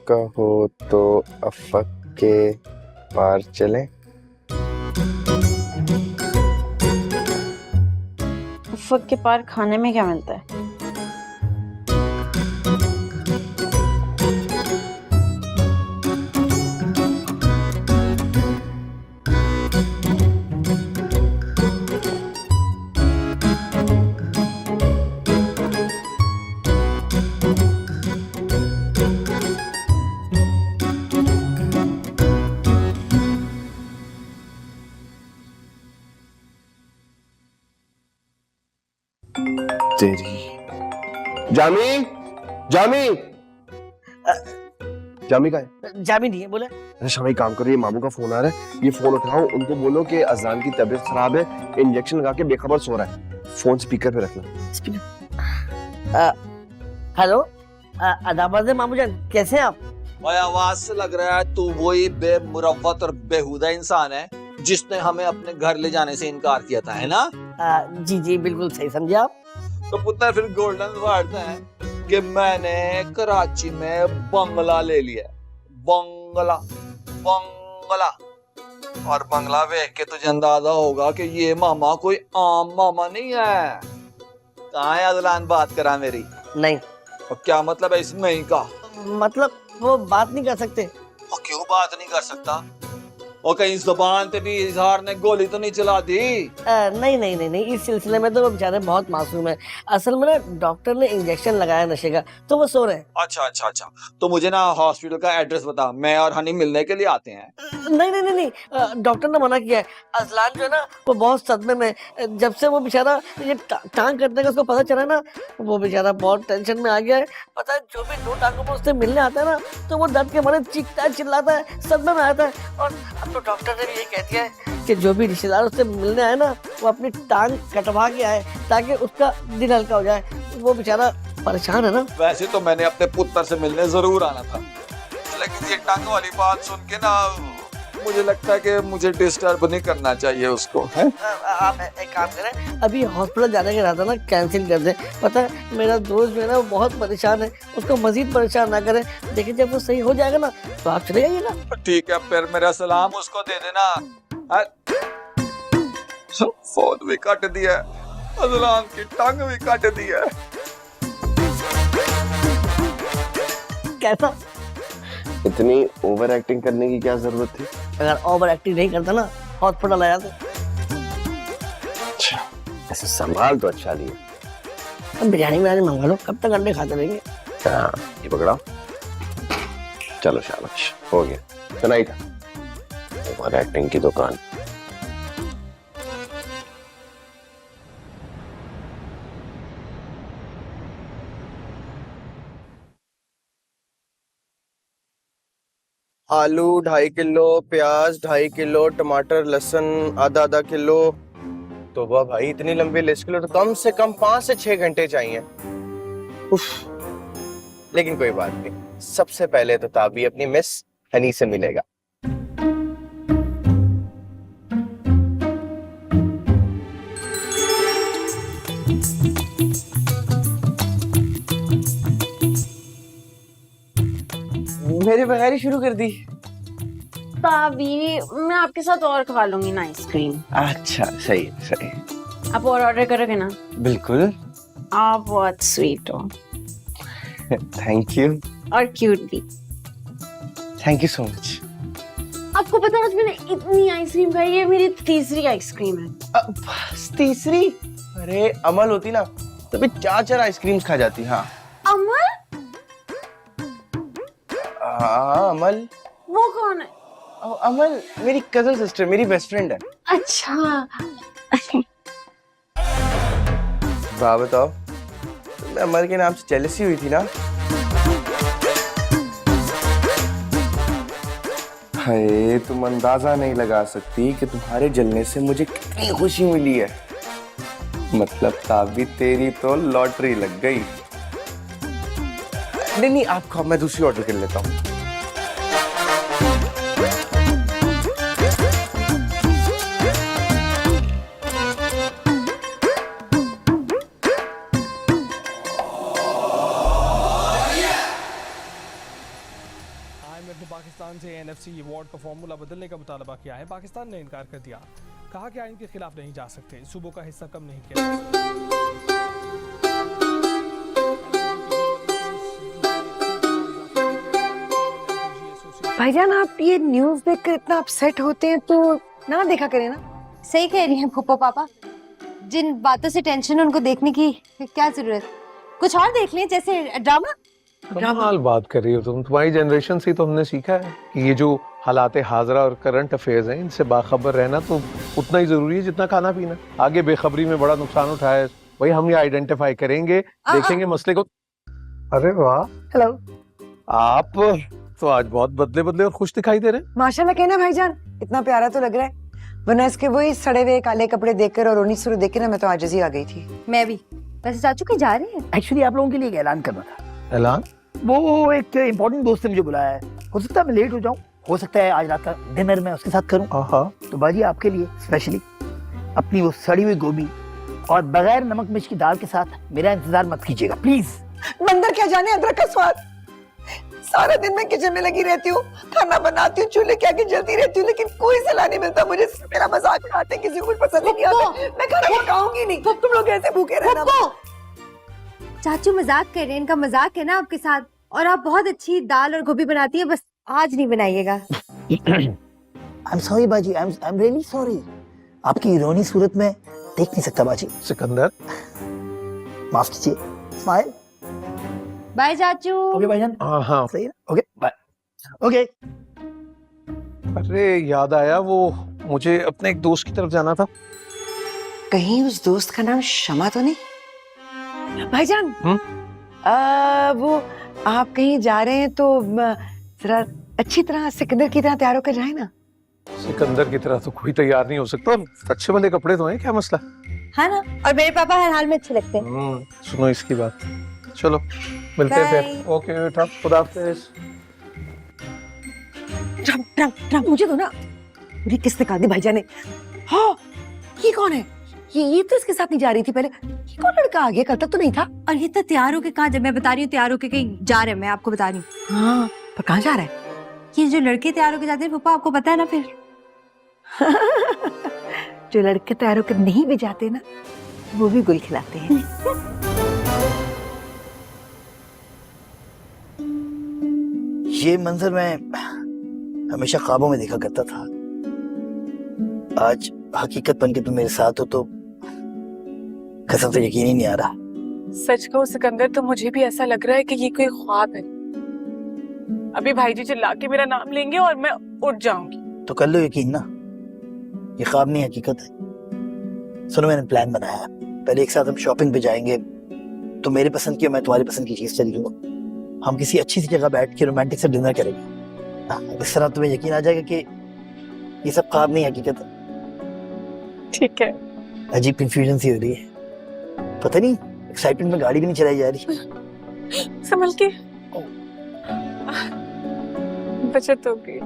कहो तो अफक के पार चलें। उफक के पार खाने में क्या मिलता है? तेरी जामी जामी जामी का है? जामी नहीं है बोले। अरे शामी काम करो, ये मामू का फोन आ रहा है, ये फोन उठाओ, उनको बोलो कि अजान की तबीयत खराब है, इंजेक्शन लगा के बेखबर सो रहा है। फोन स्पीकर पे रखना। हेलो अदाबाद मामू जान, कैसे हैं आप? भाई आवाज से लग रहा है तू वही बेमुरव्वत और बेहुदा इंसान है जिसने हमें अपने घर ले जाने से इनकार किया था, है ना? जी जी बिल्कुल सही समझे आप। तो पुत्र फिर गोल्डन वर्ड है कि मैंने कराची में बंगला ले लिया। बंगला बंगला और बंगला देख के तुझे अंदाजा होगा कि ये मामा कोई आम मामा नहीं है। कहाँ है अदलान, बात करा मेरी? नहीं और क्या मतलब है इस नहीं का? मतलब वो बात नहीं कर सकते। और क्यों बात नहीं कर सकता? और कहीं जुबान पे भी इजहार ने गोली तो नहीं चला दी? नहीं नहीं नहीं नहीं, इस सिलसिले में तो वो बेचारे बहुत मासूम है। असल में ना डॉक्टर ने इंजेक्शन लगाया नशे का, तो वो सो रहे हैं। अच्छा अच्छा अच्छा, तो मुझे ना हॉस्पिटल का एड्रेस बता, मैं और हनी मिलने के लिए आते हैं। नहीं नहीं नहीं नहीं, डॉक्टर ने मना किया है। अजलान जो है ना वो बहुत सदमे में, जब से वो बेचारा ये टांग कटने का उसको पता चला ना, वो बेचारा बहुत टेंशन में आ गया है। पता है जो भी दो टांगों में उससे मिलने आता है ना, तो वो दर्द के मारे चीखता है, चिल्लाता है, सदमे में आता है। और तो डॉक्टर ने भी ये कह दिया है कि जो भी रिश्तेदार उससे मिलने आए ना, वो अपनी टांग कटवा के आए ताकि उसका दिल हल्का हो जाए। वो बेचारा परेशान है ना। वैसे तो मैंने अपने पुत्र से मिलने जरूर आना था, लेकिन ये टांग वाली बात सुन के ना मुझे लगता है कि मुझे डिस्टर्ब नहीं करना चाहिए उसको, है? आप एक काम करें, अभी हॉस्पिटल जाने का रहता ना कैंसिल कर दे। पता है मेरा दोस्त जो है ना वो बहुत परेशान है, उसको मजीद परेशान ना करें। देखिए जब वो सही हो जाएगा ना तो आप चले जाइएगा। ठीक है, फिर मेरा सलाम उसको दे देना। फोन भी काट दिया, अजलान की टांग भी काट दिया। कैसा? इतनी ओवर एक्टिंग करने की क्या जरूरत थी? अगर ओवर एक्टिंग नहीं करता ना हॉस्पिटल आया तो। अच्छा, ऐसे संभाल तो अच्छा दिया। अब बिरयानी मंगा लो, कब तक अंडे खाते रहेंगे? हाँ, ये पकड़ाओ। चलो शाबाश, हो गया। सुना ही था, ओवर एक्टिंग की दुकान। आलू 2.5 किलो, प्याज 2.5 किलो, टमाटर लहसुन आधा किलो। तो वाह भाई, इतनी लंबी लिस्ट के लिए तो कम से कम 5 से 6 घंटे चाहिए। उफ। लेकिन कोई बात नहीं, सबसे पहले तो ताबी अपनी मिस हनी से मिलेगा। मेरे बगैर ही शुरू कर दी। भाभी मैं आपके साथ और खा लूंगी ना आइसक्रीम। अच्छा सही सही। आप और ऑर्डर करोगे ना? बिल्कुल। आप बहुत स्वीट हो। Thank you. और क्यूट भी। Thank you so much. आपको पता है आज मैंने इतनी आइसक्रीम खाई है, मेरी तीसरी आइसक्रीम है। बस तीसरी? अरे अमल होती ना तभी 4 आइसक्रीम्स खा जाती। हाँ अमल? हाँ अमल। वो कौन है? अमल मेरी कजन सिस्टर, मेरी बेस्ट फ्रेंड है। अच्छा। वाह बताओ, तुम्हें अमल के नाम से जेलसी हुई थी ना? हाय, तुम अंदाजा नहीं लगा सकती कि तुम्हारे जलने से मुझे कितनी खुशी मिली है। मतलब ताबी तेरी तो लॉटरी लग गई। नहीं नहीं आप खाओ, मैं दूसरी ऑर्डर कर लेता हूँ। क्लाइमेट ने पाकिस्तान से एनएफसी अवार्ड का फॉर्मूला बदलने का मुतालबा किया है। पाकिस्तान ने इनकार कर दिया, कहा कि आइन के खिलाफ नहीं जा सकते, सूबों का हिस्सा कम नहीं किया जा सकता। भाईजान आप ये न्यूज़ देखकर इतना अपसेट होते हैं तो ना देखा करें ना। सही कह रही हैं फूफा पापा, जिन बातों से टेंशन है उनको देखने की क्या जरूरत, कुछ और देख लें जैसे ड्रामा। कमाल बात कर रही हो तुम। तुम्हारी जनरेशन से तो हमने सीखा है कि ये जो हालात हाजरा और करंट अफेयर्स हैं इनसे बाखबर रहना तो उतना ही जरूरी है जितना खाना पीना। आगे बेखबरी में बड़ा नुकसान उठाए वही हम ये आइडेंटिफाई करेंगे, देखेंगे मसले को। अरे वाह, हेलो। आप तो आज बहुत बदले बदले और खुश दिखाई दे रहे हैं। माशाल्लाह कहना भाईजान, इतना प्यारा तो लग रहा है, वरना इसके वही सड़े हुए काले कपड़े देखकर और रोनी शुरू देखकर ना मैं तो आजिज़ ही आ गई थी। मैं भी। वैसे चाचू कहीं जा रहे हैं? एक्चुअली आप लोगों के लिए एक ऐलान करना था। ऐलान? वो एक इम्पोर्टेंट दोस्त ने मुझे बुलाया है, हो सकता है मैं लेट हो जाऊं, हो सकता है आज रात का डिनर मैं उसके साथ करूं। तो बाजी आपके लिए स्पेशली अपनी वो सड़ी हुई गोभी और बगैर नमक मिर्च की दाल के साथ मेरा इंतजार मत कीजिएगा प्लीज। बंदर क्या जाने अदरक का स्वाद। सारा दिन मैं किचन में लगी रहती हूँ, खाना बनाती हूँ, चूल्हे के आगे जलती रहती हूँ, लेकिन कोई सलाह नहीं मिलता मुझे। मेरा मजाक उड़ाते, किसी को कुछ पसंद नहीं आता। मैं खाना पकाऊंगी नहीं, तुम लोग ऐसे भूखे रहना। चाचू मजाक कर रहे हैं, इनका मजाक है ना आपके साथ। और आप बहुत अच्छी दाल और गोभी बनाती है, बस आज नहीं बनाइएगा। आई एम सॉरी बाजी, आई एम रियली सॉरी। आपकी रोनी सूरत में देख नहीं सकता बाजी। सिकंदर माफ कीजिए। स्माइल। बाय चाचू। ओके भाईजान। हाँ सही है, ओके बाय। ओके। अरे याद आया, वो मुझे अपने एक दोस्त की तरफ जाना था। कहीं उस दोस्त का नाम शमा तो नहीं? भाईजान वो आप कहीं जा रहे हैं तो जरा अच्छी तरह सिकंदर की तरह तैयार होकर जाए ना। सिकंदर की तरह तो कोई तैयार नहीं हो सकता। अच्छे वाले कपड़े तो हैं, क्या मसला? हाँ ना, और मेरे पापा हर हाल में अच्छे लगते हैं। सुनो इसकी बात। चलो मिलते हैं फिर। ओके बेटा, खुदा हाफिज। राम मुझे दो ना। मुझे किस निकाल दी भाईजान ने? हाँ, ये कौन है? ये तो इसके साथ नहीं जा रही थी पहले। ये कौन लड़का आ गया? कल तक तो नहीं था। और ये तो तैयार होके कहाँ? जब मैं बता रही हूँ तैयार होके कहीं जा रहे हैं, मैं आपको बता रही हूँ। हाँ, पर कहाँ जा रहा है? ये जो लड़के तैयार होके जाते हैं पापा, आपको पता है ना फिर। जो लड़के तैयार होकर नहीं भी जाते ना, वो भी गुल खिलाते हैं। ये मंजर मैं हमेशा ख्वाबों में देखा करता था, आज हकीकत बनके तुम मेरे साथ हो तो कसम से यकीन ही नहीं आ रहा। सच कहूं सिकंदर, तो मुझे भी ऐसा लग रहा है कि ये कोई ख्वाब है। अभी भाईजी चिल्ला के मेरा नाम लेंगे और मैं उठ जाऊंगी। तो कर लो यकीन ना, ये ख्वाब नहीं हकीकत है। सुनो, मैंने प्लान बनाया है। पहले एक साथ हम शॉपिंग पे जाएंगे, तो मेरे पसंद की और मैं तुम्हारी पसंद की चीज खरीदूंगा। हम किसी अच्छी सी जगह बैठ के रोमांटिक से डिनर करेंगे। इस तरह तुम्हें यकीन आ जाएगा कि ये सब ख्वाब नहीं हकीकत है। ठीक है। अजीब कंफ्यूजन सी हो रही है, पता नहीं एक्साइटमेंट में गाड़ी भी नहीं चलाई जा रही। संभल के, बचत हो गई।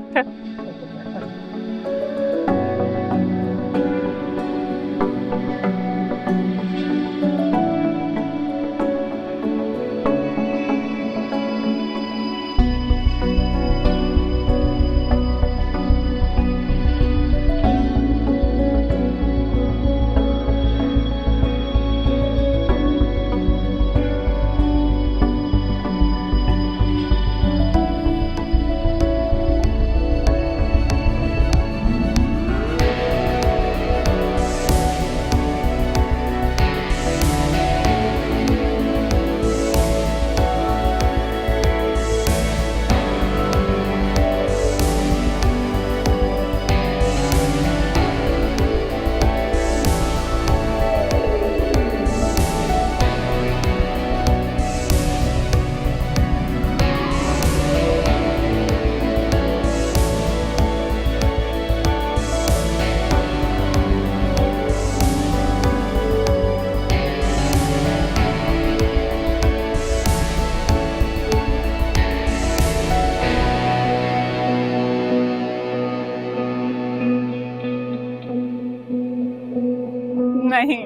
नहीं।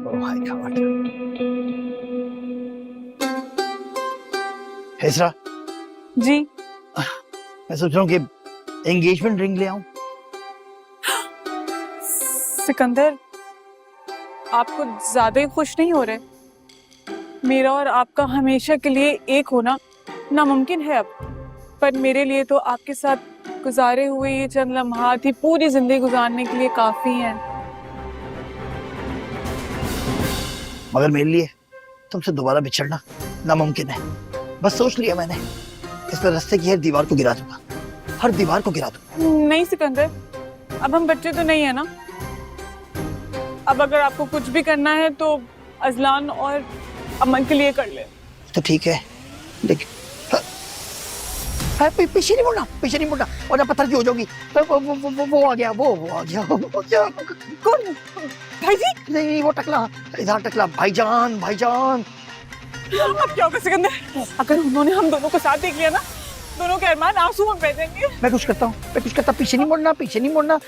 Oh my God. हिजरा, जी। मैं सोच रहा हूँ कि एंगेजमेंट रिंग ले आऊं। सिकंदर, आप कुछ ज्यादा ही खुश नहीं हो रहे? मेरा और आपका हमेशा के लिए एक होना नामुमकिन है अब, पर मेरे लिए तो आपके साथ गुजारे हुए ये चंद लम्हात ही पूरी जिंदगी गुजारने के लिए काफी हैं। मगर मेरे लिए तुमसे दोबारा बिछड़ना नामुमकिन है। बस सोच लिया मैंने, इस पर रास्ते की हर दीवार को गिरा दूंगा, हर दीवार को गिरा दूंगा। नहीं सिकंदर, अब हम बच्चे तो नहीं है ना। अब अगर आपको कुछ भी करना है तो अजलान और अमन के लिए कर ले। तो ठीक है, लेकिन पीछे नहीं मुड़ना, पीछे नहीं मुड़ना, और पत्थर की हो जाओगी। वो आ गया, वो आ गया, वो क्या? कौन? भाई जी? नहीं, वो टकला, इधर टकला। भाईजान, भाईजान। अब क्या होगा सिकंदर? अगर उन्होंने हम दोनों को साथ देख लिया ना, दोनों के अरमान आंसू में बह जाएंगे। मैं कुछ करता हूँ, मैं कुछ करता। पीछे नहीं मुड़ना, पीछे नहीं मुड़ना।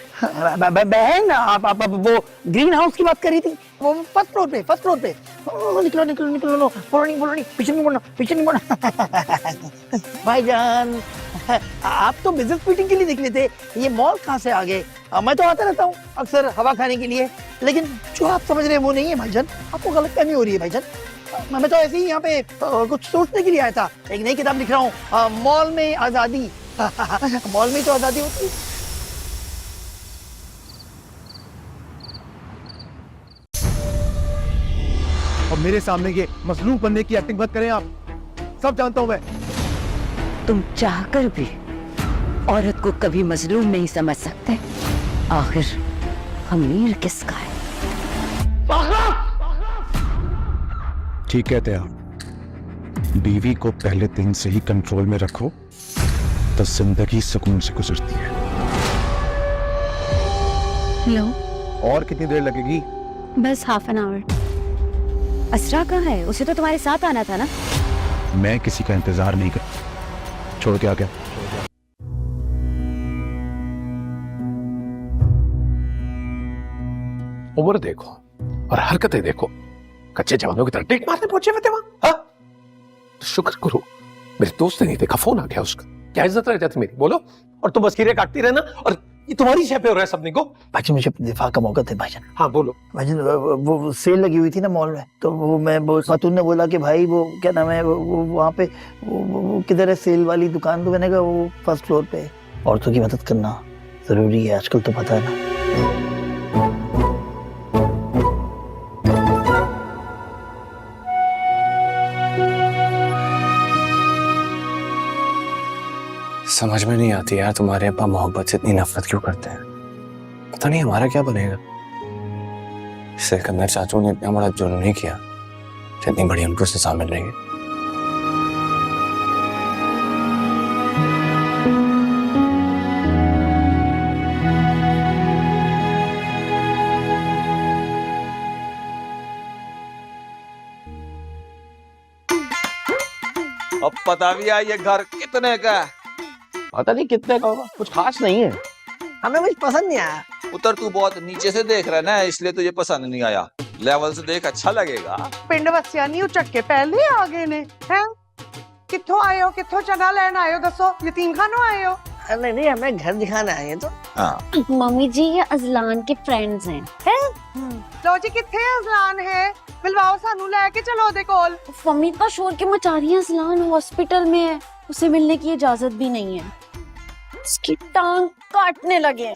बहन, आप वो ग्रीन हाउस की बात कर रही थी, वो फर्स्ट फ्लोर पे, फर्स्ट फ्लोर पे। निकलो, निकलो, निकलो। बोलो नहीं, बोलो नहीं, पीछे नहीं मुड़ना, पीछे नहीं मुड़ना। भाईजान, आप तो बिजनेस मीटिंग के लिए निकले थे, ये मॉल कहाँ से आ गए? मैं तो आता रहता हूँ अक्सर हवा खाने के लिए, लेकिन जो आप समझ रहे हैं वो नहीं है भाईजान। आपको गलतफहमी हो रही है भाईजान। मैं तो ऐसे ही यहाँ पे कुछ सोचने के लिए आया था। एक नई किताब लिख रहा हूँ, मॉल में आजादी। मॉल में तो आजादी होती है। और मेरे सामने ये मजलूम बनने की एक्टिंग मत करें आप, सब जानता हूं मैं। तुम चाहकर भी औरत को कभी मजलूम नहीं समझ सकते। आखिर अमीर किसका है? ठीक कहते हैं आप। बीवी को पहले दिन से ही कंट्रोल में रखो तो जिंदगी सुकून से गुजरती है। हेलो, और कितनी देर लगेगी? बस हाफ एन आवर। असरा कहाँ है? उसे तो तुम्हारे साथ आना था ना। मैं किसी का इंतजार नहीं कर, छोड़ के आ गया। उम्र देखो और हरकतें देखो, कच्चे जवानों की तरह टेक मारने पहुंचे हुए थे वहां। हाँ? तो शुक्र करो मेरे दोस्त ने नहीं देखा, फोन आ गया उसका। क्या इज्जत रह जाती मेरी, बोलो। और तुम बस खीरे काटती रहना, और ये तुम्हारी शय पे हो रहा है सबने को। भाईजान, मुझे अपने दिफा का मौका थे भाईजान। हाँ बोलो। भाईजान, वो सेल लगी हुई थी ना मॉल में, तो वो खातून ने बोला कि भाई वो क्या नाम है, वो वहाँ पे वो किधर है सेल वाली दुकान? तो मैंने कहा वो फर्स्ट फ्लोर पे। औरतों की मदद करना जरूरी है आजकल, तो पता है ना। समझ में नहीं आती यार, तुम्हारे अब्बा मोहब्बत से इतनी नफरत क्यों करते हैं? पता नहीं हमारा क्या बनेगा। सिकंदर चाचू ने इतना बड़ा जुर्म नहीं किया जितनी बड़ी उनको सजा मिल रही है। अब पता भी है ये घर कितने का है? पता नहीं कितने का होगा, कुछ खास नहीं है। हमें कुछ पसंद नहीं आया। उतर, तू बहुत नीचे से देख रहा है ना, इसलिए तुझे पसंद नहीं आया। लेवल से देख, अच्छा लगेगा। पिंड वसिया नहीं उचक के पहले आ गए ने हैं? कित्थों आए हो, कित्थों जगह लेना आए हो? दसो, यतीम खानों आए हो? नहीं नहीं, हमें घर दिखाना है ये तो। हाँ। मम्मी जी, ये अजलान के फ्रेंड्स हैं। लो जी, कित्थे अजलान है? मिलवाओ सानू, लेके चलो दे कोल। मम्मी इतना शोर क्यों मचा रही है? अजलान हॉस्पिटल में है, उसे मिलने की इजाजत भी नहीं है। उसकी टांग काटने लगे।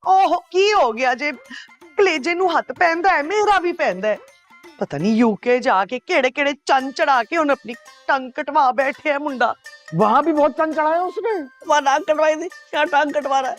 ओह, की हो गया जे? कलेजे नू हथ पहनदा है, मेरा भी पहनदा है। पता नहीं यूके जाके केड़े केड़े चन चढ़ा के उन अपनी टांग कटवा बैठे है मुंडा। वहां भी बहुत चंद चढ़ाया उसने। वहां टांग कटवाई थी, क्या टांग कटवा रहा है?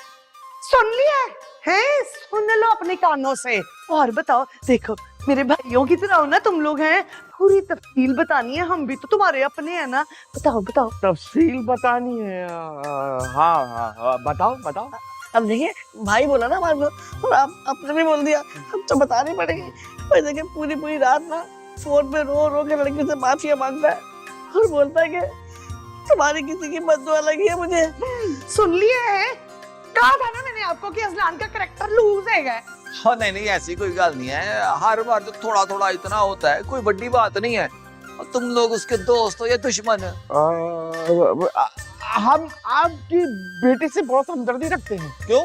सुन लिया है? सुन लो अपने कानों से। और बताओ, देखो मेरे भाइयों की तरह हो ना तुम लोग हैं। पूरी तफसील बतानी है, हम भी तो तुम्हारे अपने हैं ना। बताओ बताओ। तफसील बतानी है? हाँ हाँ हाँ, बताओ बताओ। अब देखिए, भाई बोला ना हमारे को, और आपने भी बोल दिया, अब तो बतानी पड़ेगी। भाई देखिए, पूरी पूरी रात ना फोन पे रो रो के लड़की से माफिया मांगता है और बोलता है कि तुम्हारी किसी की बद्दुआ लगी है मुझे। सुन लिए है? कहा था ना मैंने आपको कि अजलान का करैक्टर लूज है। हाँ, नहीं नहीं, ऐसी कोई गल नहीं है। हर बार तो थोड़ा थोड़ा इतना होता है, कोई बड़ी बात नहीं है। और तुम लोग उसके दोस्त हो या दुश्मन है? हम आपकी बेटी से बहुत हमदर्दी रखते हैं। क्यों?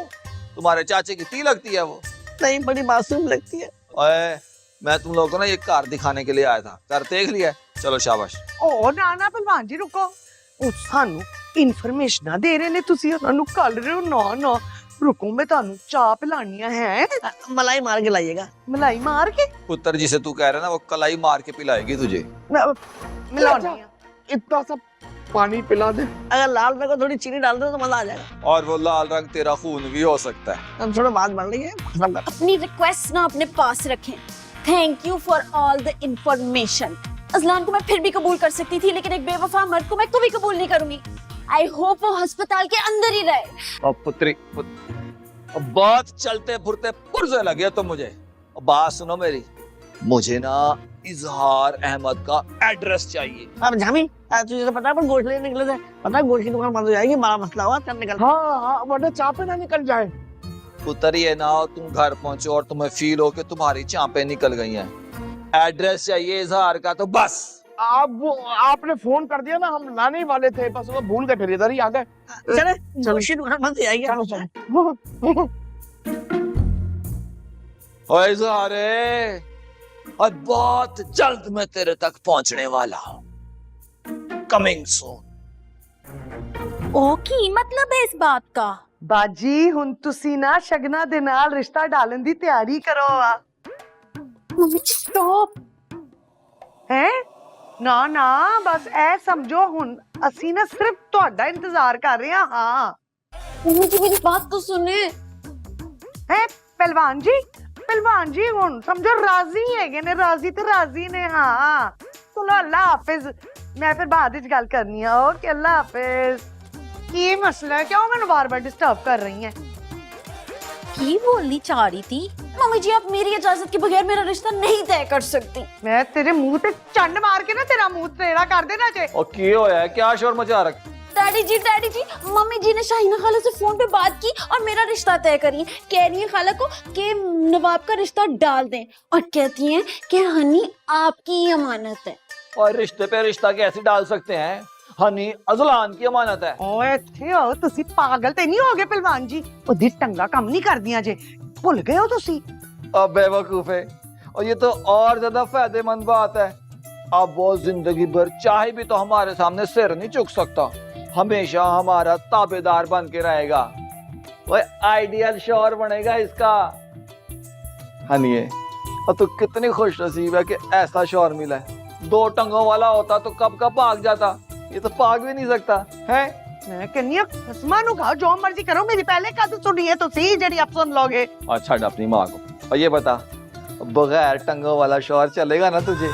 तुम्हारे चाचे की ती लगती है वो? नहीं, बड़ी मासूम लगती है। ओए, मैं तुम लोगों को ना ये कार दिखाने के लिए आया था। कार देख लिया? चलो शाबाश। ओ ना ना पहलवान जी रुको, ਉਹ ਸਾਨੂੰ ਇਨਫੋਰਮੇਸ਼ਨਾਂ ਦੇ ਰਹੇ ਨੇ, ਤੁਸੀਂ ਉਹਨਾਂ ਨੂੰ ਕੱਲ ਰਹੇ ਹੋ। ਨਾ ਨਾ रुको, मैं ਤੁਹਾਨੂੰ ਚਾਹ ਪਿਲਾਣੀਆਂ ਹੈ। मलाई मार के लाइएगा। मलाई मार के पुत्र जिसे तू कह रहा है ना वो कलाई मार के पिलाएगी तुझे। मिलानी इतना सा पानी पिला दे। अगर लाल में को थोड़ी चीनी डाल दो तो मजा आ जाएगा। और वो लाल रंग तेरा खून भी हो सकता है। हम थोड़ा बात बढ़ रही है। अपनी रिक्वेस्ट ना अपने पास रखें। Thank you for all the information. Azlan को मैं फिर भी कबूल कर सकती थी, लेकिन एक बेवफा मर्द को मैं कभी कबूल नहीं करूंगी। आई होप वो अस्पताल के अंदर ही रहे। और पुत्री बहुत चलते फुरते पुरजे लगे तो मुझे। बात सुनो मेरी, मुझे ना इजहार अहमद का एड्रेस चाहिए। अब जामी तुझे तो पता है, पर गोश्त लेने निकले थे। पता है गोश्त की दुकान बंद हो जाएगी, बड़ा मसला हुआ, चल निकल। हाँ वरना चापे ना निकल जाए। पुत्र ये ना हो तुम घर पहुंचो और तुम्हें फील हो कि तुम्हारी चापे निकल गई हैं। एड्रेस चाहिए इजहार का, तो बस। आपने फोन कर दिया ना, हम लाने ही वाले थे, बस वो भूल गए, फिर इधर ही आ गए। चले गोश्त की दुकान बंद हो जाएगी। चलो चलो। ओए इजहारे, और बहुत जल्द मैं तेरे तक पहुंचने वाला हूँ। Coming soon. ओ की मतलब है इस बात का? ਬਾਜੀ ਹੁਣ ਤੁਸੀਂ ਨਾ ਸ਼ਗਨਾ ਦੇ ਨਾਲ ਰਿਸ਼ਤਾ ਡਾਲਣ ਦੀ ਤਿਆਰੀ ਕਰੋ ਆ। Mummy stop. ਹੈ ਨਾ ਨਾ ਬਸ ਐ ਸਮਝੋ ਹੁਣ ਅਸੀਂ ਨਾ ਸਿਰਫ ਤੁਹਾਡਾ ਇੰਤਜ਼ਾਰ ਕਰ ਰਹੇ ਹਾਂ। ਹਾਂ मम्मी जी मेरी बात तो सुने। ਹੈ ਪਹਿਲਵਾਨ ਜੀ ਹੁਣ ਸਮਝੋ ਰਾਜ਼ੀ ਹੈਗੇ ਨੇ, ਰਾਜ਼ੀ ਤੇ ਰਾਜ਼ੀ ਨੇ। ਹਾਂ ਚਲੋ ਅੱਲਾ ਹਾਫਿਜ਼, ਮੈਂ ਫਿਰ ਬਾਅਦ ਵਿੱਚ ਗੱਲ ਕਰਨੀ ਆ। ਓਕੇ ਅੱਲਾ ਹਾਫਿਜ਼। ਕੀ ਮਸਲਾ ਹੈ, ਕਿਉਂ ਮੈਨੂੰ ਬਾਰ-ਬਾਰ डिस्टर्ब कर रही हैं? की बोलनी चाह रही थी? मम्मी जी आप मेरी इजाजत के बगैर मेरा रिश्ता नहीं तय कर सकती। मैं तेरे मुंह पे चंड मार के ना तेरा मुंह टेढ़ा कर देना चे। और की होया है, क्या शोर मचा रखा? डैडी जी मम्मी जी ने शाहीना खाला से फोन पे बात की और मेरा रिश्ता तय करी। कह रही है खाला को कि नवाब का रिश्ता डाल दें, और कहती हैं कि हनी आपकी ही अमानत है। और रिश्ते पे रिश्ता कैसे डाल सकते हैं? हनी अजलान की अमानत है। ओए ਇੱਥੇ ਹੋ ਤੁਸੀਂ, ਪਾਗਲ ਤੇ ਨਹੀਂ ਹੋ गए ਪਹਿਲਵਾਨ जी? ਉਹਦੀ ਟੰਗਾ ਕੰਮ नहीं करदियां जे, भुल गए हो ਤੁਸੀਂ? अब बेवकूफ है, और ये तो और ज्यादा फायदेमंद बात है। अब वो जिंदगी भर चाहे भी तो हमारे सामने सिर नहीं झुक सकता, हमेशा हमारा ताबेदार बन के रहेगा। वो आइडियल शौहर बनेगा इसका। हनिए, और तू कितनी खुश नसीब है कि ऐसा शौहर मिला है। 2 टंगों वाला होता तो कब का भाग जाता, ये तो भाग भी नहीं सकता है। मैं कहनी है खसमा नु खाओ, जो मर्जी करो, मेरी पहले कद सुनिए तो सही जड़ी आप सुन लोगे। अच्छा अपनी माँ को। और ये बता, बगैर टंगों वाला शौहर चलेगा ना तुझे?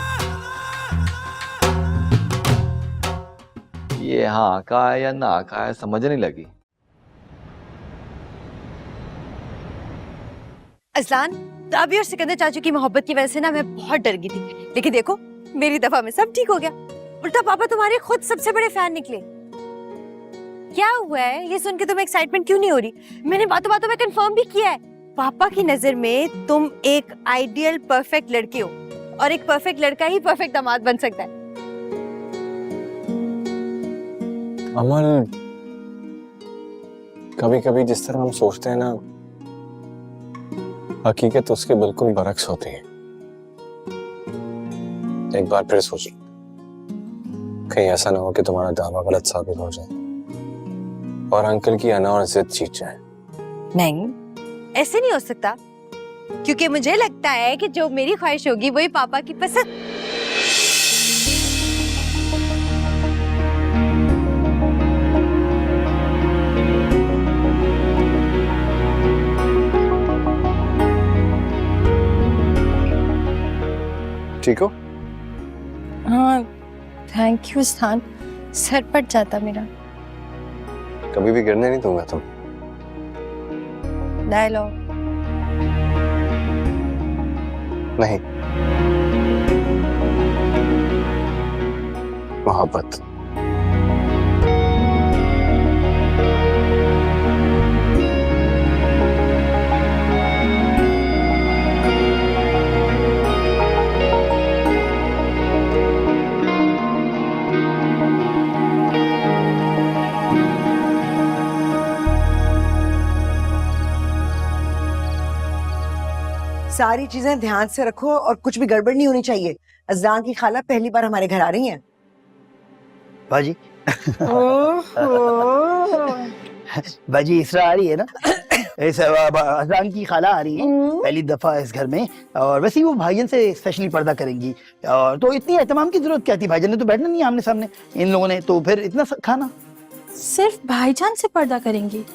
ये हाँ का है या ना का है समझ नहीं लगी। अजलान, दाबी और सिकंदर चाचू की मोहब्बत की वजह से ना मैं बहुत डर गई थी, लेकिन देखो मेरी दफा में सब ठीक हो गया। उल्टा पापा तुम्हारे खुद सबसे बड़े फैन निकले। क्या हुआ है, ये सुन के तुम्हें एक्साइटमेंट क्यों नहीं हो रही? मैंने बातों बातों में कंफर्म भी किया है, पापा की नजर में तुम एक आइडियल परफेक्ट लड़की हो, और एक परफेक्ट लड़का ही परफेक्ट दामाद बन सकता है। अमल, कभी कभी जिस तरह हम सोचते हैं ना, हकीकत उसके बिल्कुल बरक्स होती है। एक बार फिर सोच लो, कहीं ऐसा ना हो कि तुम्हारा दावा गलत साबित हो जाए और अंकल की अना और जिद जीत जाए। नहीं, ऐसे नहीं हो सकता, क्योंकि मुझे लगता है कि जो मेरी ख्वाहिश होगी वही पापा की पसंद। ठीक हो? हाँ थैंक यू स्थान, सर पट जाता मेरा। कभी भी गिरने नहीं दूंगा तुम। डायलॉग नहीं, मोहब्बत। सारी चीजें ध्यान से रखो और कुछ भी गड़बड़ नहीं होनी चाहिए। अज़लान की खाला पहली बार हमारे घर आ रही हैं। बाजी बाजी इसरा आ रही है ना, अज़लान की खाला आ रही है पहली दफा इस घर में, और वैसे ही वो भाईजान से स्पेशली पर्दा करेंगी, और तो इतनी एहतमाम की जरूरत क्या थी? भाईजान ने तो बैठना नहीं आमने सामने इन लोगों ने, तो फिर इतना खाना। सिर्फ भाईजान से पर्दा करेंगी?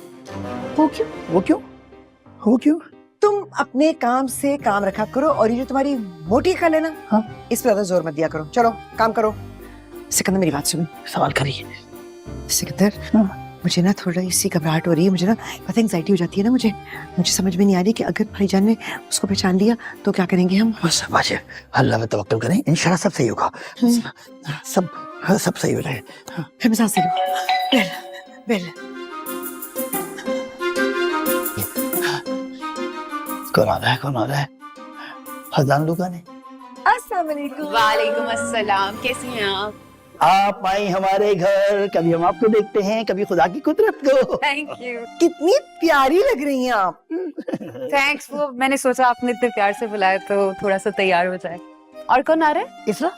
वो क्यों? वो क्यों? वो क्यों? तुम अपने काम से काम रखा करो, और ये जो तुम्हारी मोटी खाल है ना, हाँ, इस पर ज्यादा जोर मत दिया करो। चलो काम करो। सिकंदर मेरी बात सुनो। सवाल करिए। सिकंदर, मुझे ना थोड़ी सी घबराहट हो रही है, मुझे ना पता एंजाइटी हो जाती है ना, मुझे समझ में नहीं आ रही कि अगर भाईजान ने उसको पहचान लिया तो क्या करेंगे हम। बस बाजी अल्लाह में तवक्कल करें, इंशाल्लाह सब सही होगा, सब सही हो जाएगा। फिर मैं सांस ले लूं। बेल कौन आ रहा है? कौन आ रहा है? फजान दुकान है। अस्सलाम वालेकुम। वालेकुम अस्सलाम, कैसी हैं आप आई हमारे घर, कभी हम आपको देखते हैं, कभी खुदा की कुदरत को। Thank you. कितनी प्यारी लग रही हैं आप। थैंक्स, वो मैंने सोचा आपने इतने प्यार से बुलाया तो थोड़ा सा तैयार हो जाए। और कौन आ रहा है? इसरा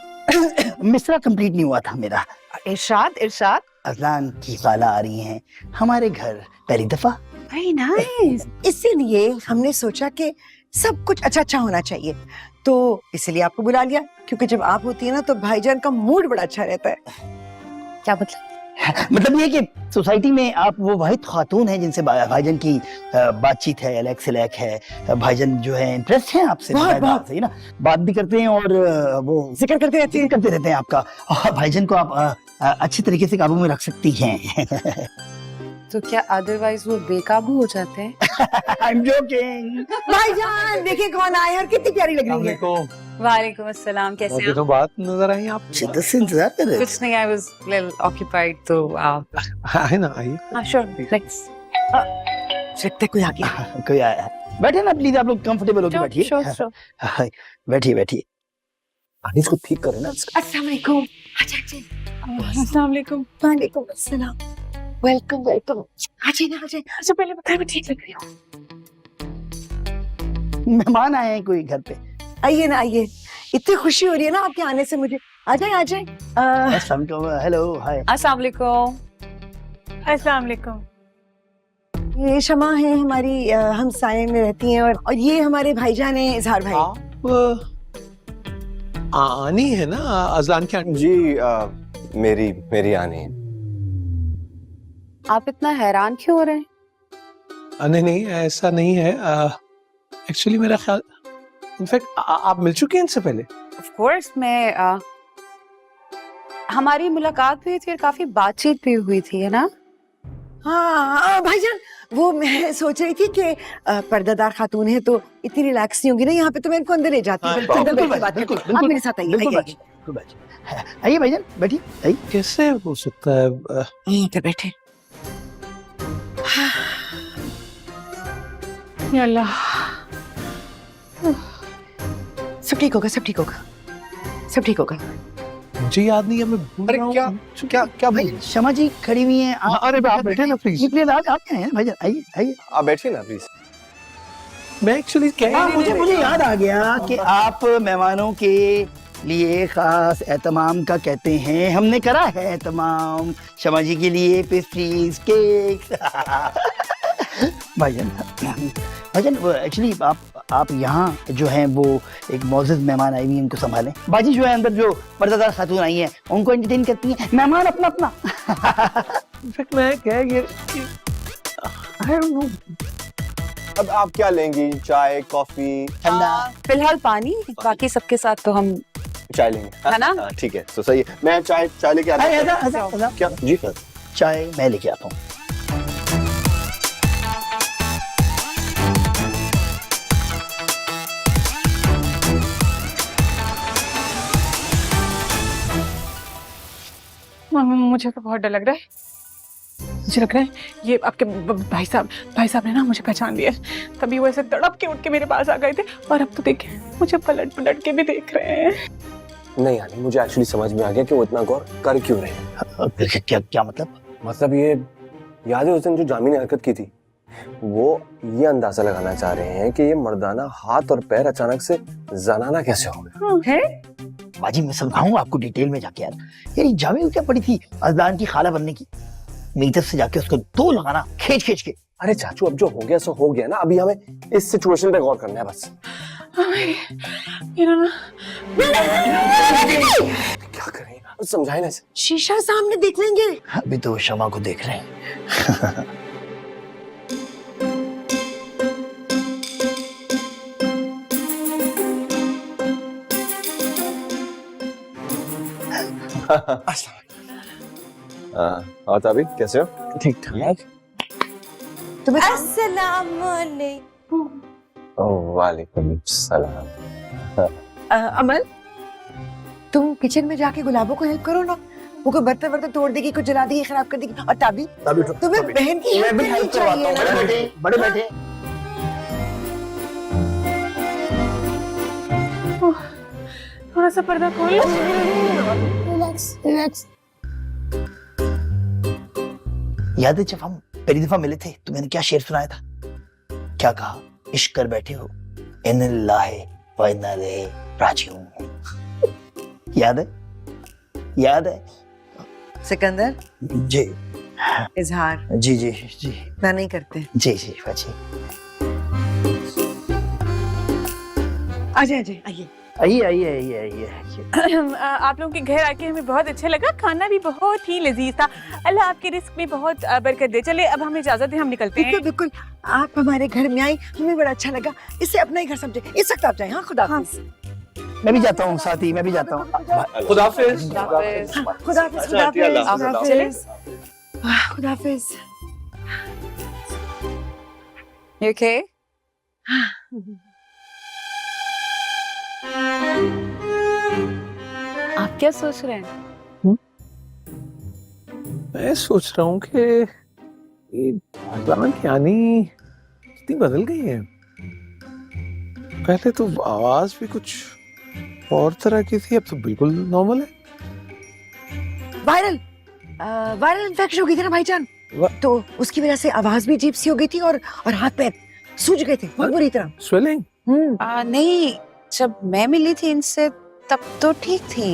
मिसरा कंप्लीट नहीं हुआ था मेरा। इरशाद। इरशाद अज़लान की खाला आ रही हैं हमारे घर पहली दफा। Very nice. इसीलिए हमने सोचा कि सब कुछ अच्छा होना चाहिए, तो इसलिए आपको बुला लिया, क्योंकि जब आप होती है ना तो भाईजान का मूड बड़ा अच्छा रहता है। क्या मतलब? मतलब ये कि सोसाइटी में आप वो वाहिद खातून हैं जिनसे भाईजान की बातचीत है, अलग से अलग है। भाईजान जो है इंटरेस्ट है आपसे, बहुत सही ना, बात भी करते हैं और वो जिक्र करते रहते हैं आपका, और भाईजान को आप अच्छे तरीके से काबू में रख सकती हैं। तो क्या अदरवाइज वो बेकाबू हो जाते हैं? I'm joking। भाईजान देखिए कौन आया और कितनी प्यारी लग रही है। वालेकुम अस्सलाम, कैसे हैं? तो बात नजर आई आप? शिद्दत से इंतजार कर रहे कुछ नहीं, आई वाज लिटिल ऑक्यूपाइड, तो आप है ना, आइए। हां श्योर, लेट्स। लगता है कोई आ गया। कोई आया है। बैठे ना प्लीज, आप लोग कंफर्टेबल होकर बैठिए। श्योर। बैठिए। अनीस को ठीक करो ना। अस्सलाम वालेकुम। अस्सलाम वालेकुम। वालेकुम अस्सलाम। वेलकम। आ जाइए। अच्छा पहले बताइए, मैं ठीक लग रही हूँ? मेहमान आए हैं कोई घर पे? आइए ना, आइए। इतनी खुशी हो रही है ना आपके आने से मुझे। आ जाए। हेलो, हाय। अस्सलाम वालेकुम। अस्सलाम वालेकुम। ये शमा है हमारी, हमसाये में रहती हैं, और ये हमारे भाईजान हैं इजहार भाई। आनी है ना अज़लान की आंटी? जी मेरी आनी है। आप इतना हैरान क्यों हो रहे हैं? नहीं ऐसा नहीं है। एक्चुअली मेरा ख्याल, इनफैक्ट आप मिल चुके हैं इनसे पहले? ऑफ कोर्स, मैं हमारी मुलाकात भी हुई थी और काफी बातचीत भी हुई थी, है ना? हाँ भाईजान, वो मैं सोच रही थी कि पर्दादार खातून है तो इतनी रिलैक्स नहीं होगी ना यहाँ पे, तो मैं इनको अंदर ले जाती हूँ। आप मेरे साथ आइए। आइए भाईजान, बैठिए। आइए। कैसे हो सकता है? इधर बैठे। या अल्लाह, सब ठीक होगा। मुझे याद नहीं है, मैं भूल रहा हूँ। क्या भाई शमा जी खड़ी हुई हैं। अरे आप बैठे ना प्लीज। आप क्या हैं भाईजान? आइए। आप बैठिए ना प्लीज। मैं एक्चुअली मुझे याद आ गया कि आप मेहमानों के लिए खास एहतमाम का कहते हैं। हमने करा है एहतमाम शमा जी के लिए, पेस्ट्रीज, केक। भाईजान वो एक्चुअली आप यहाँ जो हैं वो एक मौजूद मेहमान आई हुई हैं, उनको संभालें। बाजी जो है अंदर जो पर्दादार खातून आई हैं उनको एंटरटेन करती हैं, मेहमान अपना। इनफैक्ट मैं क्या ये अब आप क्या लेंगी? चाय, कॉफी? फिलहाल पानी, बाकी सबके साथ तो हम चाय लेंगे, है ना? हाँ, ठीक है, तो सही है। मैं चाय लेके आता हूँ। क्या जी? चाय मैं लेके आता हूँ। मुझे तो बहुत डर लग रहा है। मुझे लग रहा है ये आपके भाई साहब ने ना मुझे पहचान लिया, तभी वो ऐसे तड़प के उठ के मेरे पास आ गए थे, और अब तो देखे मुझे पलट के भी देख रहे हैं। नहीं यानी मुझे एक्चुअली समझ में आ गया कि वो इतना गौर कर क्यों रहे हैं। क्या मतलब? मतलब ये याद है उस दिन जो जामी ने हरकत की थी वो ये अंदाजा लगाना चाह रहे हैं कि ये मर्दाना हाथ और पैर अचानक से जनाना कैसे हो गया। बाजी मैं समझाऊंगा आपको डिटेल में जाके यार। यार ये जावे क्या पड़ी थी अजलान की खाला बनने की, मेरी तरफ से जाके उसको 2 लगाना खींच खींच के। अरे चाचू अब जो हो गया सो हो गया ना, अभी हमें इस सिचुएशन पे गौर करना है बस। क्या करें, समझाए ना इसे। शीशा सामने देख लेंगे। अभी तो वो शमा को देख रहे हैं। और ताबी कैसे हो? ठीक ठाक। तुम्हें अस्सलाम वालेकुम। वालेकुम सलाम। अमल, तुम किचन में जाके गुलाबों को हेल्प करो ना। वो कोई बर्तन वर्तन तोड़ देगी, कुछ जला देगी, खराब कर देगी। और ताबी तुम्हें बहन की मैं भी हेल्प करवाता हूँ। बड़े बैठे, बड़े बैठे। थोड़ा सा पर्दा खोल। Relax relax. याद है जब हम पहली दफा मिले थे तो मैंने क्या शेर सुनाया था? क्या कहा? इश्क कर बैठे हो इन्निल्लाहि व इन्ना इलैहि राजिऊन। याद है? याद है? सिकंदर, जी इजहार जी जी जी ना नहीं करते। जी जी बाजी। आइए आइए आइए। आइए आइए आइए आइए। आप लोगों के घर आके हमें बहुत अच्छा लगा, खाना भी बहुत ही लजीज था। अल्लाह आपके रिस्क में बहुत बरकत दे। चले अब हमें इजाजत है, हम निकलते हैं। बिल्कुल बिल्कुल, आप हमारे घर में आई, हमें बड़ा अच्छा लगा। इसे अपना ही घर समझे। इस वक्त आप जाए। हाँ, खुदा हाफिज। मैं भी जाता हूँ साथी, मैं भी जाता हूँ। खुदा हाफिज। खुदा हाफिज। खुदा हाफिज। खुदा हाफिज। You okay? आप क्या सोच रहे हैं? मैं सोच रहा हूँ कि ये अजलान की आनी कितनी बदल गई है। पहले तो आवाज भी कुछ और तरह की थी, अब तो बिल्कुल नॉर्मल है। वायरल इन्फेक्शन हो गई थी ना भाईजान, तो उसकी वजह से आवाज भी अजीब सी हो गई थी और हाथ पैर सूज गए थे बहुत बुरी तरह। स्वेलिंग? नहीं, जब मैं मिली थी इनसे तब तो ठीक थी।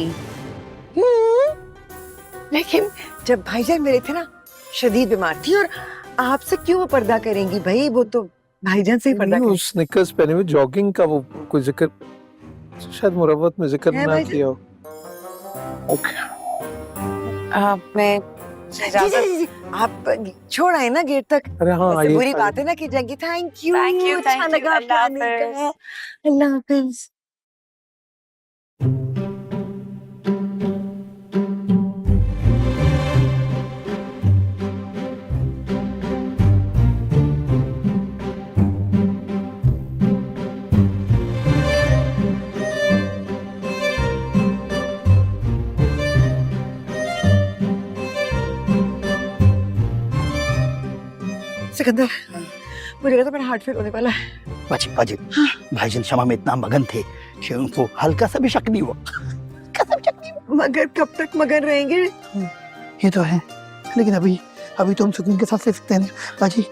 लेकिन जब भाईजान मेरे थे ना, शदीद बीमार थी। और आपसे क्यों वो पर्दा करेंगी भाई, वो तो भाईजान से ही पर्दा नहीं, उस स्निकर्स पहने हुए जॉगिंग का वो कोई जिक्र शायद मुरव्वत में जिक्र है ना भाई किया हो। ओके, मैं जी, आप छोड़ आए ना गेट तक। अरे हाँ वैसे आइए। बुरी बात है ना कि जाएंगी। Thank you. Thank you, अच्छा thank you, लगा अल्लाह आपने आने का। अल्लाह हाफिज। सिकंदर, मुझे लगा था मेरा हार्ट फेल होने वाला है। बाजी बाजी। भाईजान शमा में इतना मगन थे कि उनको हल्का सा भी शक नहीं हुआ। मगर कब तक मगन रहेंगे? ये तो है, लेकिन अभी अभी तो हम सुकून के साथ ले सकते हैं ना बाजी।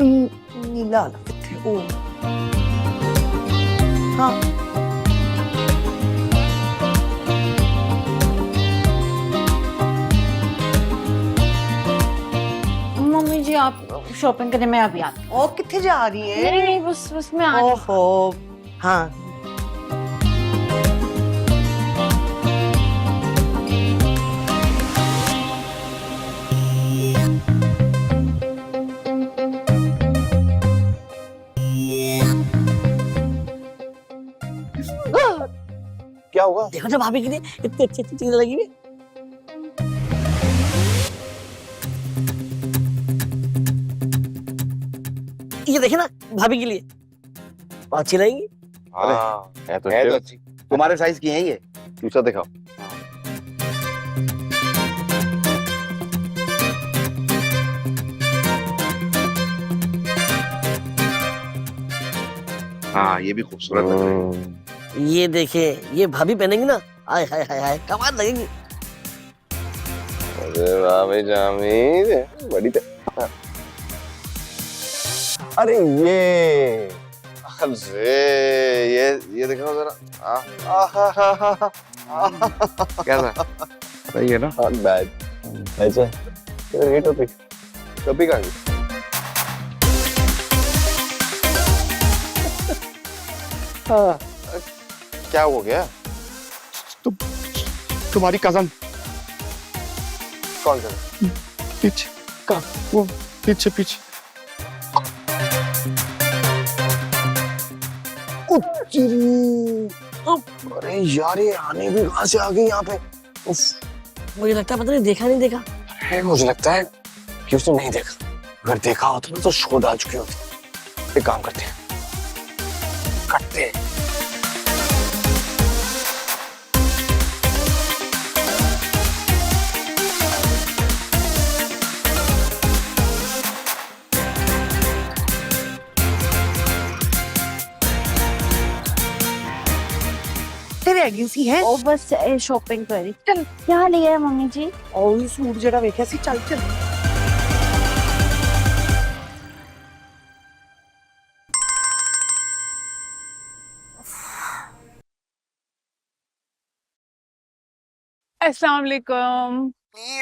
नीला थे। ओ हाँ, मम्मी जी आप शॉपिंग करने में अभी आती हूँ। और कितने जा रही है? नहीं नहीं, बस मैं आ ओहो, हाँ। क्या हुआ? देखो जब भाभी के लिए इतनी अच्छी अच्छी चीजें लगी हुई। ये देखिए ना भाभी के लिए, अच्छी लगेंगी। हाँ, है तो अच्छी। तुम्हारे साइज की हैं ये? दूसरा दिखाओ। हाँ ये भी खूबसूरत लग रहा है। ये देखे, ये भाभी पहनेंगी ना, हाय हाय हाय हाय, कमाल लगेगी। अरे वाह भाई जामी, बड़ी अरे ये ये दिखाओ जरा। कैसा? सही है ना? Not bad. अच्छा ये टॉपिक कहाँ गई? हाँ क्या हो गया? तुम्हारी कजन कौन सा? पीछे का वो पीछे पीछे। अरे यार ये आने भी कहाँ से आ गई यहाँ पे? मुझे लगता है पता नहीं देखा नहीं देखा। अरे मुझे लगता है कि उसने नहीं देखा। अगर देखा होता ना तो शो डाल चुके होते। एक काम करते हैं, करते हैं। तेरे एजेंसी है ओ बस शॉपिंग करी। चल क्या लिया है मम्मी जी? और सूट जरा वेख्या सी, चल चल। अस्सलाम वालेकुम।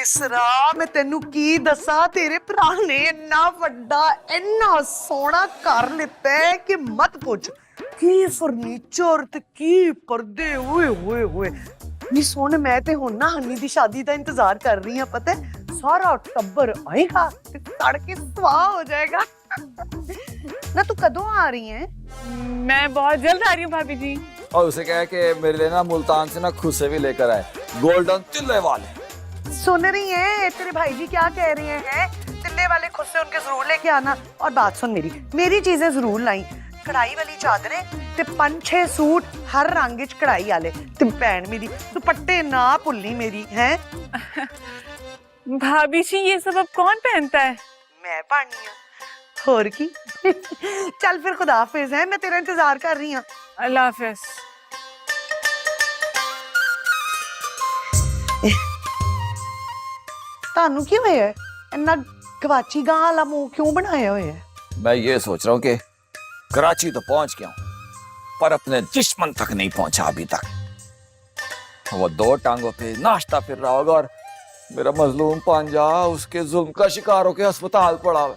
इसरा मैं तेनू की दसा, तेरे भरा ने इन्ना वड्डा इन्ना सोहना घर लिता है कि मत पूछ। की फर्नीचर ते की पर्दे, ओए ओए ओए। नी सुन, मैं ते हुण ना हनी दी शादी दा इंतजार कर रही हां। पता है सारा टब्बर आएगा ते तड़के स्वाह हो जाएगा। ना तू कदों आ रही है? मैं बहुत जल्द आ रही हूँ भाभी जी। और उसे कहे कि मेरे लिए ना मुल्तान से ना खुद से भी लेकर आए गोल्डन तिल्ले वाले। सुन रही है तेरे भाई जी क्या कह रहे हैं? तिल्ले वाले खुद से उनके जरूर लेके आना। और बात सुन मेरी चीजें जरूर लाई। कढ़ाई वाली चादरें ते 5-6 सूट हर रंग च कढ़ाई वाले ते भैन मेरी दुपट्टे ना भुल्ली मेरी हैं। भाभी जी ये सब अब कौन पहनता है? मैं पानी हूं और की। चल फिर खुदा हाफिज है, मैं तेरा इंतजार कर रही हूं। अल्लाह हाफिज। तानू क्यों है इन्ना गवाची गां वाला मुंह क्यों बनाया हुआ है? मैं ये सोच रहा हूँ कि कराची तो पहुंच गया हूँ पर अपने दुश्मन तक नहीं पहुंचा अभी तक। वो 2 टांगों पे नाश्ता फिर रहा होगा और मेरा मजलूम पांजा उसके जुल्म का शिकार होकर अस्पताल पड़ा है।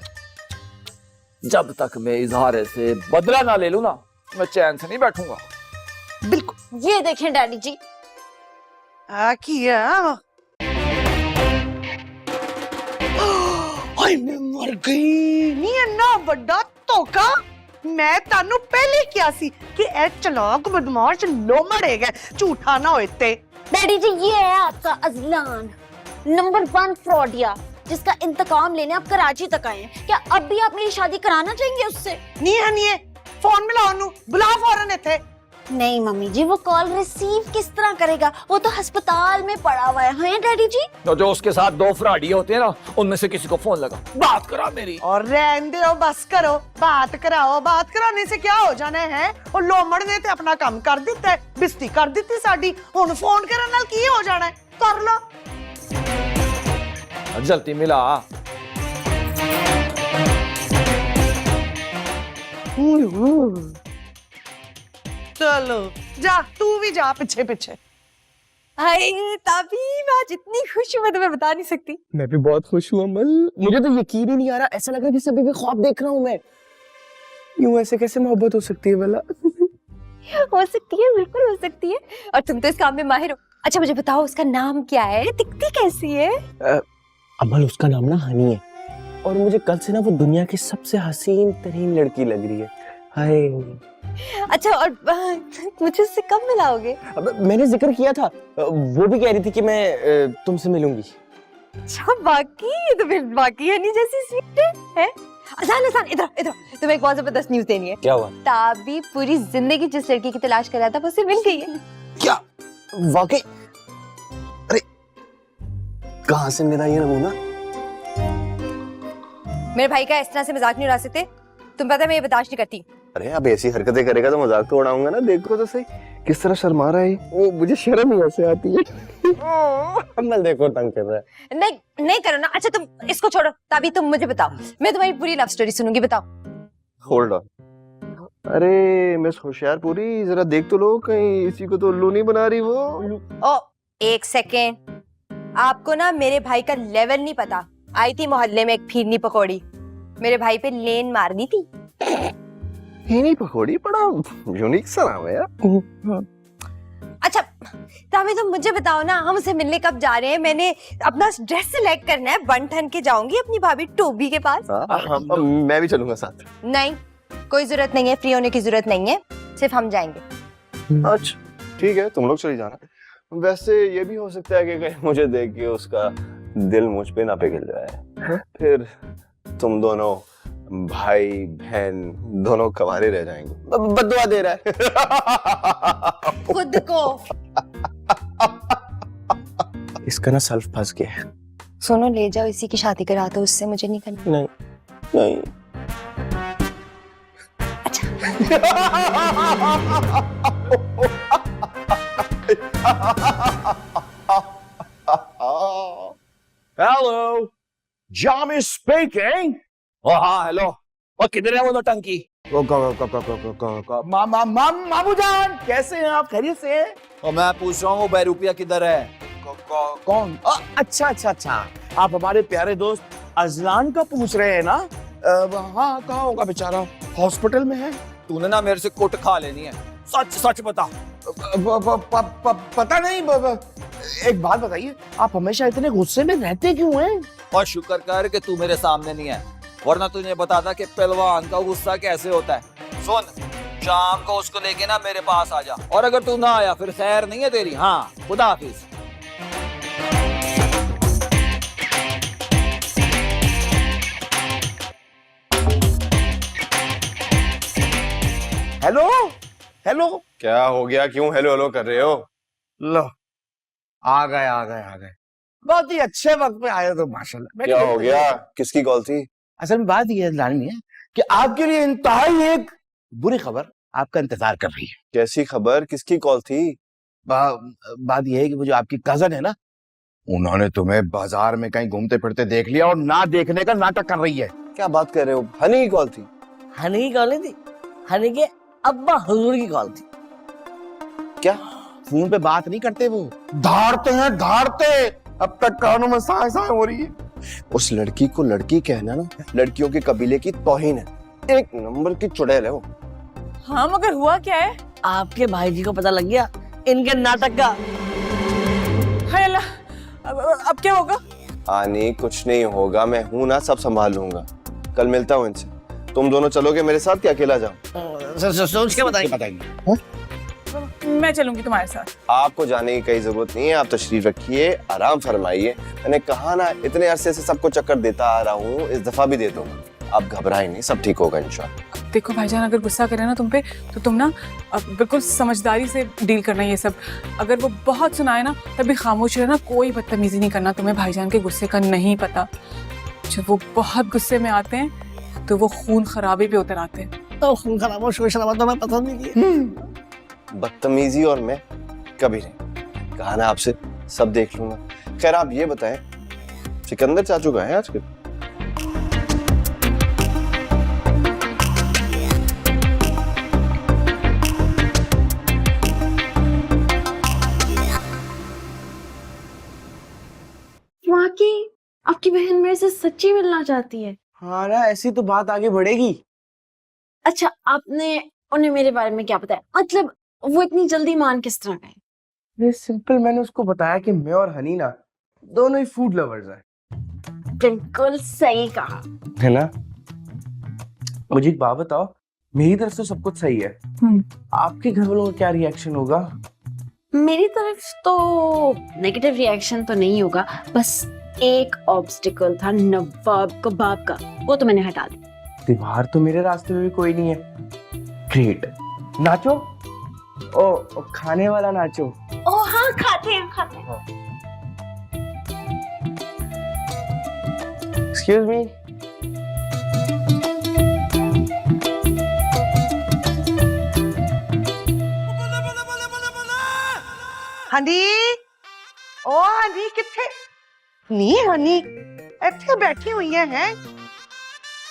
जब तक मैं इजहारे से बदला ना ले लूं ना, मैं चैन से नहीं बैठूंगा। बिल्कुल। ये देखें डैडी जी। किया मैं मर गई। नी इन्ना बड़ा धोखा मैं तानू पहले किया सी कि ए चलाक बदमाश लोमड़ेगा, झूठा ना होए ते। डैडी जी ये है आपका अजलान, नंबर 1 फ्रॉडिया, जिसका इंतकाम लेने आप कराची तक आए हैं। क्या अब भी आप मेरी शादी कराना चाहेंगे उससे? नहीं है फोन मिलाओ नु, बुला फौरन इथे। नहीं मम्मी जी, वो कॉल रिसीव किस तरह करेगा? वो तो अस्पताल में पड़ा हुआ है डैडी जी। तो जो उसके साथ 2 फ्राडिये होते हैं ना, उनमें से किसी को फोन लगा, बात करा मेरी। और रहने दो, बस करो, बात कराओ। बात कराने से क्या हो जाना है? और लोमड़ ने ते अपना काम कर दिता है, बिस्ती कर दी साडी। हुण फोन करन नाल की हो जाना है? कर लो। जल्दी मिला। चलो जा, तू भी जा पीछे पीछे। हाय ताबी, मैं आज इतनी खुश हूँ मैं तुम्हें बता नहीं सकती। मैं भी बहुत खुश हूँ अमल। मुझे तो यकीन ही नहीं आ रहा, ऐसा लग रहा है जैसे अभी भी ख्वाब देख रहा हूँ मैं। यूं ऐसे कैसे मोहब्बत हो सकती है भला? हो सकती है, बिल्कुल हो सकती है। और तुम तो इस काम में माहिर हो। अच्छा मुझे बताओ उसका नाम क्या है, दिखती कैसी है? अमल उसका नाम ना हनी है और मुझे कल से ना वो दुनिया की सबसे हसीन तरीन लड़की लग रही है। हाय। अच्छा और मुझे उससे कब मिलाओगे? मैंने जिक्र किया था, वो भी कह रही थी कि मैं तुमसे मिलूंगी। अच्छा बाकी ये तो फिर बाकी है नहीं जैसी स्वीट है? आसान इधर तुम्हें एक बहुत जबरदस्त न्यूज़ देनी है। क्या हुआ? ताबी पूरी जिंदगी जिस लड़की की तलाश कर रहा था वो उससे मिल गई है। क्या वाकई? अरे कहां से मिला ये नमूना? मेरे भाई का इस तरह से मजाक नहीं उड़ा सकते। तुम पता है मैं ये बर्दाश्त नहीं करती। अरे अब ऐसी हरकतें करेगा तो मजाक तो उड़ाऊंगा ना। देखो तो सही किस तरह शर्मा रहा है। वो मुझे शर्म ही ऐसे आती है। कमल देखो तंग कर रहा है। नहीं नहीं करो ना। अच्छा तुम इसको छोड़ो, तभी तुम मुझे बताओ, मैं तुम्हारी पूरी लव स्टोरी सुनूंगी। बताओ। Hold on. अरे मिस होशियारपुरी, जरा देख तो लो कहीं इसी को तो उल्लू नहीं बना रही वो। ओ एक सेकेंड, आपको ना मेरे भाई का लेवल नहीं पता। आई थी मोहल्ले में एक फिरनी पकौड़ी, मेरे भाई पे लेन मारनी थी। फिरनी पकौड़ी बड़ा यूनिक सा नाम है यार। अच्छा तभी तुम मुझे बताओ ना, हम उसे मिलने कब जा रहे हैं? मैंने अपना ड्रेस सिलेक्ट करना है, बन ठन के जाऊंगी अपनी भाभी टोबी के पास। मैं भी चलूंगा साथ। नहीं कोई जरूरत नहीं है, फ्री होने की जरूरत नहीं है, सिर्फ हम जाएंगे। अच्छा ठीक है, तुम लोग चली जाना। वैसे ये भी हो सकता है कि कहीं मुझे देख के उसका दिल मुझ पे ना पिघल जाए, फिर तुम दोनों भाई बहन दोनों कवारे रह जाएंगे। बद्दुआ दे रहा है खुद को। इसका ना सल्फ फंस गया है। सुनो ले जाओ, इसी की शादी करा दो, उससे मुझे नहीं करना। नहीं नहीं। Hello, Jami speaking. हाँ हेलो, और किधर है वो नौटंकी? मामू जान कैसे हैं आप? खैरियत से हैं? और मैं पूछ रहा हूँ वो बहरूपिया किधर है? कौन? अच्छा अच्छा अच्छा, आप हमारे प्यारे दोस्त अजलान का पूछ रहे हैं ना? हाँ कहाँ होगा बेचारा? हॉस्पिटल में है। तूने ना मेरे से कुट खा लेनी है, सच सच बता। पता नहीं। एक बात बताइए, आप हमेशा इतने गुस्से में रहते क्यों हैं? और शुक्र कर कि तू मेरे सामने नहीं है, वरना तुझे बताता कि पहलवान का गुस्सा कैसे होता है। सुन, शाम को उसको लेके ना मेरे पास आ जा, और अगर तू ना आया फिर खैर नहीं है तेरी। हाँ खुदा हाफिज। Hello hello. क्या हो गया? क्यों हेलो हेलो कर रहे हो? लो आ गए। बहुत ही अच्छे वक्त पे आए तो माशाल्लाह। क्या हो गया? किसकी कॉल थी? असल में बात यह है कि आपके लिए इंतहाई एक बुरी खबर आपका इंतजार कर रही है। कैसी खबर? किसकी कॉल थी? बात यह है कि वो जो आपकी कजन है ना, उन्होंने तुम्हें बाजार में कहीं घूमते फिरते देख लिया और ना देखने का नाटक कर रही है। क्या बात कर रहे हो? हनी की कॉल थी? हनी की कॉल नहीं थी, हनी के अब्बा हुजूर की कॉल थी। क्या? फोन पे बात नहीं करते, वो धाड़ते हैं धाड़ते। अब तक कानों में सांस सांस हो रही है। उस लड़की को लड़की कहना ना लड़कियों के कबीले की तौहीन है। एक नंबर की चुड़ैल है वो। हाँ मगर हुआ क्या है? आपके भाई जी को पता लग गया इनके नाटक का। हाय अल्लाह, अब क्या होगा? आनी कुछ नहीं होगा, मैं हूं ना, सब संभाल लूंगा। कल मिलता हूं इनसे। तुम दोनों चलोगे मेरे साथ कि अकेला जाऊं? सोच के बताएंगे। मैं चलूंगी तुम्हारे साथ। आपको जाने की कोई जरूरत नहीं है, आप तशरीफ रखिए, आराम फरमाइए। मैंने कहा ना, इतने अरसे से सबको चक्कर देता आ रहा हूँ, इस दफा भी दे दूंगा। आप घबराएं नहीं, सब ठीक होगा इंशाल्लाह। देखो भाईजान, अगर गुस्सा करे ना तुम पे तो तुम ना बिल्कुल समझदारी से डील करना ये सब। अगर वो बहुत सुनाए ना तभी खामोश रहना, कोई बदतमीजी नहीं करना। तुम्हें भाईजान के गुस्से का नहीं पता, जब वो बहुत गुस्से में आते हैं तो वो खून खराबे पे उतर आते हैं। तो खून खराबा शोर शराबा तो मैं पसंद नहीं किया। बदतमीजी और मैं कभी नहीं। कहा ना आपसे, सब देख लूंगा। खैर आप ये बताएं, सिकंदर चाचू का है आजकल? वाकई आपकी बहन मेरे से सच्ची मिलना चाहती है? हाँ ना, ऐसी तो बात आगे बढ़ेगी। अच्छा, आपने उन्हें मेरे बारे में क्या बताया? मतलब वो इतनी जल्दी मान किस तरह गए? ये सिंपल, मैंने उसको बताया कि मैं और हनी ना दोनों ही फूड लवर्स हैं। बिल्कुल सही कहा है ना? मुझे एक बात बताओ, मेरी तरफ से सब कुछ सही है, आपके घर वालों का क्या रिएक्शन होगा? मेरी तरफ तो नेगेटिव रिएक्शन तो नहीं होगा, बस एक ऑब्स्टिकल था नवाब कबाब का, वो तो मैंने हटा दिया। दीवार तो मेरे रास्ते में भी कोई नहीं है। ग्रेट, नाचो ओ खाने वाला नाचो। ओ हाँ खाते हैं खाते हैं। Excuse me. हनी ओ हनी किथे नी हनी ਇੱਥੇ बैठी हुई है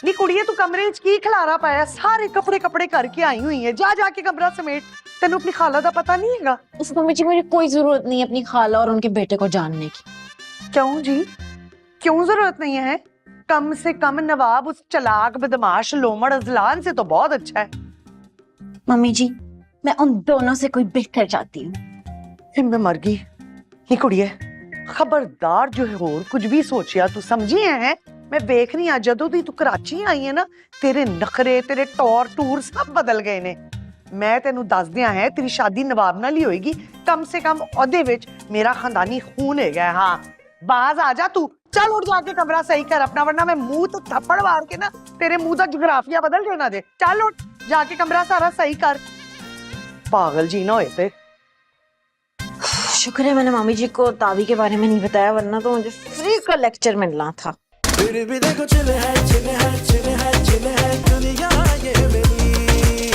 नी कुड़िए तू कमरे च की खलारा पाया सारे कपड़े कपड़े करके आई हुई है जा जाके कमरा समेट तेन अपनी खाला दा पता नहीं हैगा उस मम्मी जी मुझे कोई जरूरत नहीं है अपनी खाला और उनके बेटे को जानने की। क्यों जी क्यों जरूरत नहीं है कम से कम नवाब उस चालाक बदमाश लोमड़ अजलान से तो बहुत अच्छा है। मम्मी जी मैं उन दोनों से कोई बेहतर चाहती हूँ। फिर मैं मर गई नी कुड़िए खबरदार जो है होर कुछ भी सोचिया तू समझी है मैं वेख रही जदों दी तू कराची आई है ना तेरे नखरे तेरे टौर टूर सब बदल गए ने। मैं तेनू दस दिया है तेरी शादी नवाब नाल ही होएगी कम से कम ओदे विच मेरा खानदानी खून है गया। हाँ बाज आ जा तू चल उठ जाके कमरा सही कर अपना वरना मैं मुंह तो थप्पड़ मार के ना तेरे मुंह का जोग्राफिया बदल देना दे। चल उठ जाके कमरा सारा सही कर पागल जी ना होए थे। शुक्र है मैंने मामी जी को तावी के बारे में नहीं बताया वरना तो मुझे फ्री का लेक्चर मिलना था। फिर भी देखो चिल है दुनिया ये मेरी।